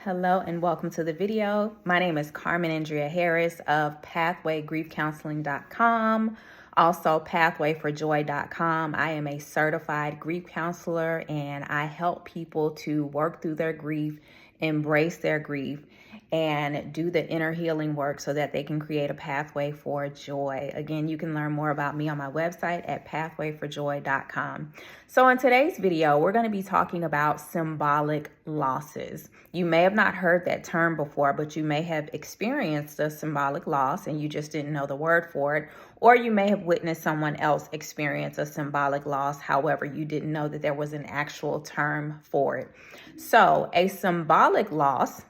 Hello and welcome to the video. My name is Carmen Andrea Harris of pathwaygriefcounseling.com, also pathwayforjoy.com. I am a certified grief counselor and I help people to work through their grief, embrace their grief, and do the inner healing work so that they can create a pathway for joy. Again, you can learn more about me on my website at pathwayforjoy.com. So in today's video, we're going to be talking about symbolic losses. You may have not heard that term before, but you may have experienced a symbolic loss and you just didn't know the word for it, or you may have witnessed someone else experience a symbolic loss. However, you didn't know that there was an actual term for it. So a symbolic loss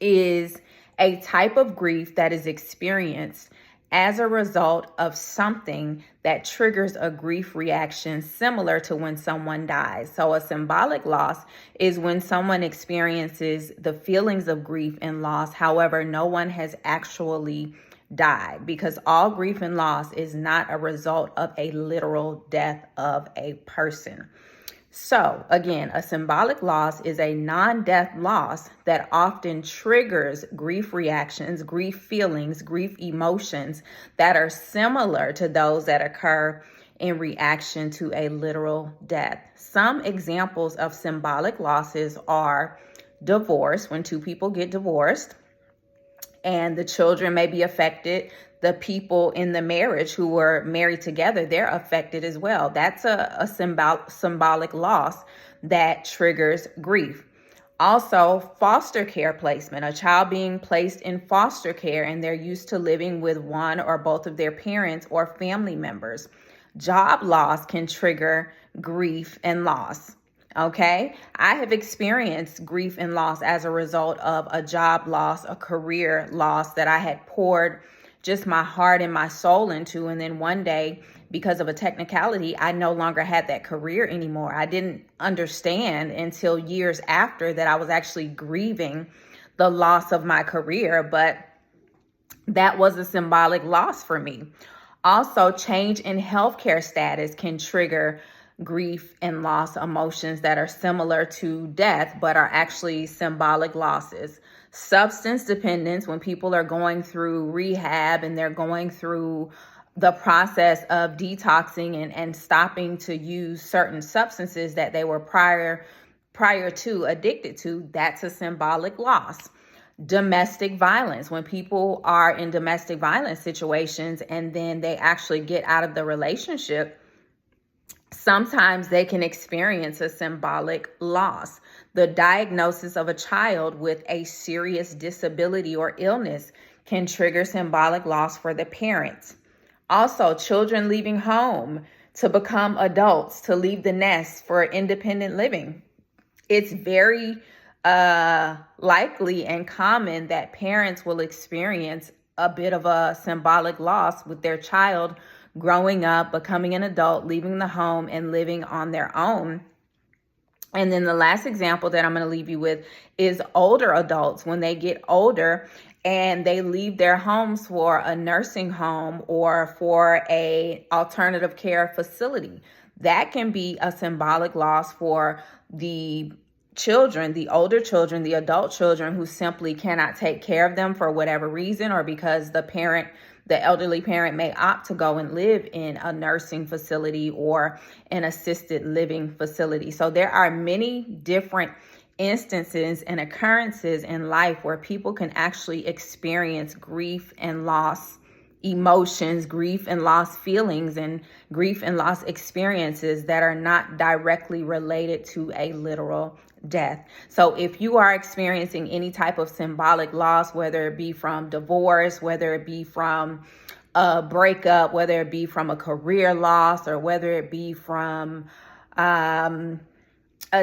is a type of grief that is experienced as a result of something that triggers a grief reaction similar to when someone dies. So a symbolic loss is when someone experiences the feelings of grief and loss. However, no one has actually died, because all grief and loss is not a result of a literal death of a person. So again, a symbolic loss is a non-death loss that often triggers grief reactions, grief feelings, grief emotions that are similar to those that occur in reaction to a literal death. Some examples of symbolic losses are divorce, when two people get divorced and the children may be affected. The people in the marriage who were married together, they're affected as well. That's a symbolic loss that triggers grief. Also, foster care placement, a child being placed in foster care and they're used to living with one or both of their parents or family members. Job loss can trigger grief and loss. Okay, I have experienced grief and loss as a result of a job loss, a career loss that I had poured just my heart and my soul into. And then one day, because of a technicality, I no longer had that career anymore. I didn't understand until years after that I was actually grieving the loss of my career, but that was a symbolic loss for me. Also, change in healthcare status can trigger grief and loss emotions that are similar to death, but are actually symbolic losses. Substance dependence, when people are going through rehab and they're going through the process of detoxing and stopping to use certain substances that they were prior to addicted to, that's a symbolic loss. Domestic violence, when people are in domestic violence situations and then they actually get out of the relationship, sometimes they can experience a symbolic loss. The diagnosis of a child with a serious disability or illness can trigger symbolic loss for the parents. Also, children leaving home to become adults, to leave the nest for independent living. It's very likely and common that parents will experience a bit of a symbolic loss with their child growing up, becoming an adult, leaving the home and living on their own. And then the last example that I'm going to leave you with is older adults. When they get older and they leave their homes for a nursing home or for a alternative care facility, that can be a symbolic loss for the children, the older children, the adult children who simply cannot take care of them for whatever reason, or because the elderly parent may opt to go and live in a nursing facility or an assisted living facility. So there are many different instances and occurrences in life where people can actually experience grief and loss emotions, grief and loss feelings, and grief and loss experiences that are not directly related to a literal death. So if you are experiencing any type of symbolic loss, whether it be from divorce, whether it be from a breakup, whether it be from a career loss, or whether it be from a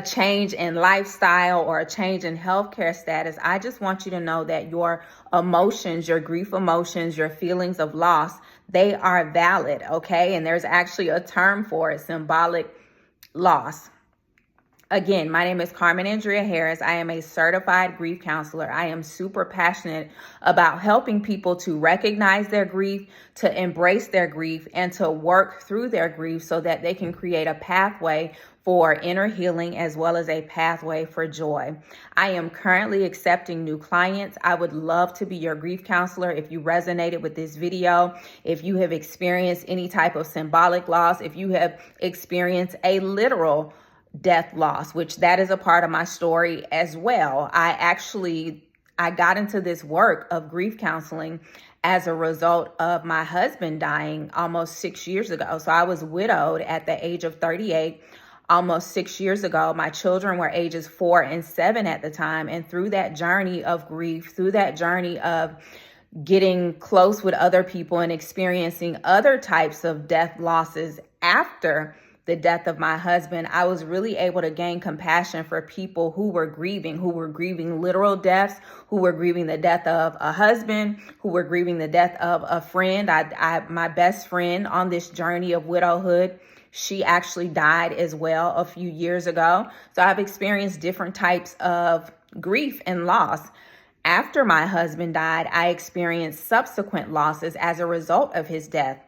change in lifestyle or a change in healthcare status, I just want you to know that your emotions, your grief emotions, your feelings of loss, they are valid, okay? And there's actually a term for it, symbolic loss. Again, my name is Carmen Andrea Harris. I am a certified grief counselor. I am super passionate about helping people to recognize their grief, to embrace their grief, and to work through their grief so that they can create a pathway for inner healing as well as a pathway for joy. I am currently accepting new clients. I would love to be your grief counselor. If you resonated with this video, if you have experienced any type of symbolic loss, if you have experienced a literal death loss, which that is a part of my story as well. I got into this work of grief counseling as a result of my husband dying almost 6 years ago. So I was widowed at the age of 38 almost 6 years ago. My children were ages 4 and 7 at the time. And through that journey of grief, through that journey of getting close with other people and experiencing other types of death losses after the death of my husband, I was really able to gain compassion for people who were grieving literal deaths, who were grieving the death of a husband, who were grieving the death of a friend. My best friend on this journey of widowhood, she actually died as well a few years ago. So I've experienced different types of grief and loss. After my husband died, I experienced subsequent losses as a result of his death.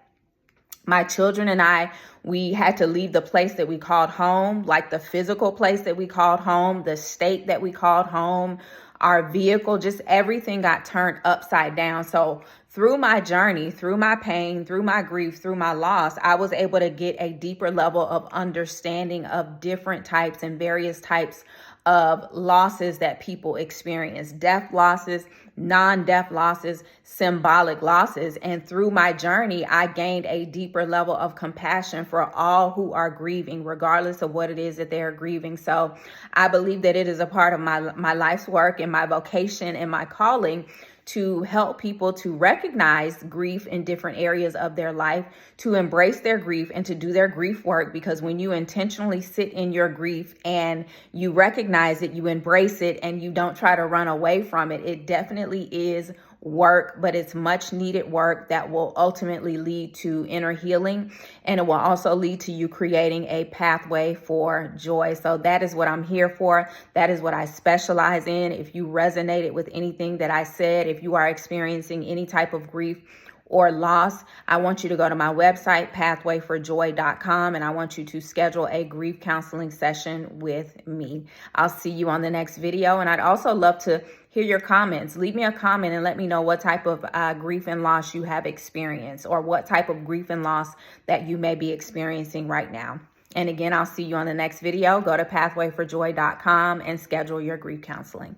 My children and I, we had to leave the place that we called home, like the physical place that we called home, the state that we called home, our vehicle, just everything got turned upside down. So through my journey, through my pain, through my grief, through my loss, I was able to get a deeper level of understanding of different types and various types of losses that people experience, death losses, non-death losses, symbolic losses. And through my journey, I gained a deeper level of compassion for all who are grieving, regardless of what it is that they're grieving. So I believe that it is a part of my life's work and my vocation and my calling to help people to recognize grief in different areas of their life, to embrace their grief and to do their grief work. Because when you intentionally sit in your grief and you recognize it, you embrace it, and you don't try to run away from it, it definitely is work, but it's much needed work that will ultimately lead to inner healing, and it will also lead to you creating a pathway for joy. So that is what I'm here for. That is what I specialize in. If you resonated with anything that I said, if you are experiencing any type of grief or loss, I want you to go to my website, pathwayforjoy.com, and I want you to schedule a grief counseling session with me. I'll see you on the next video. And I'd also love to hear your comments. Leave me a comment and let me know what type of grief and loss you have experienced, or what type of grief and loss that you may be experiencing right now. And again, I'll see you on the next video. Go to pathwayforjoy.com and schedule your grief counseling.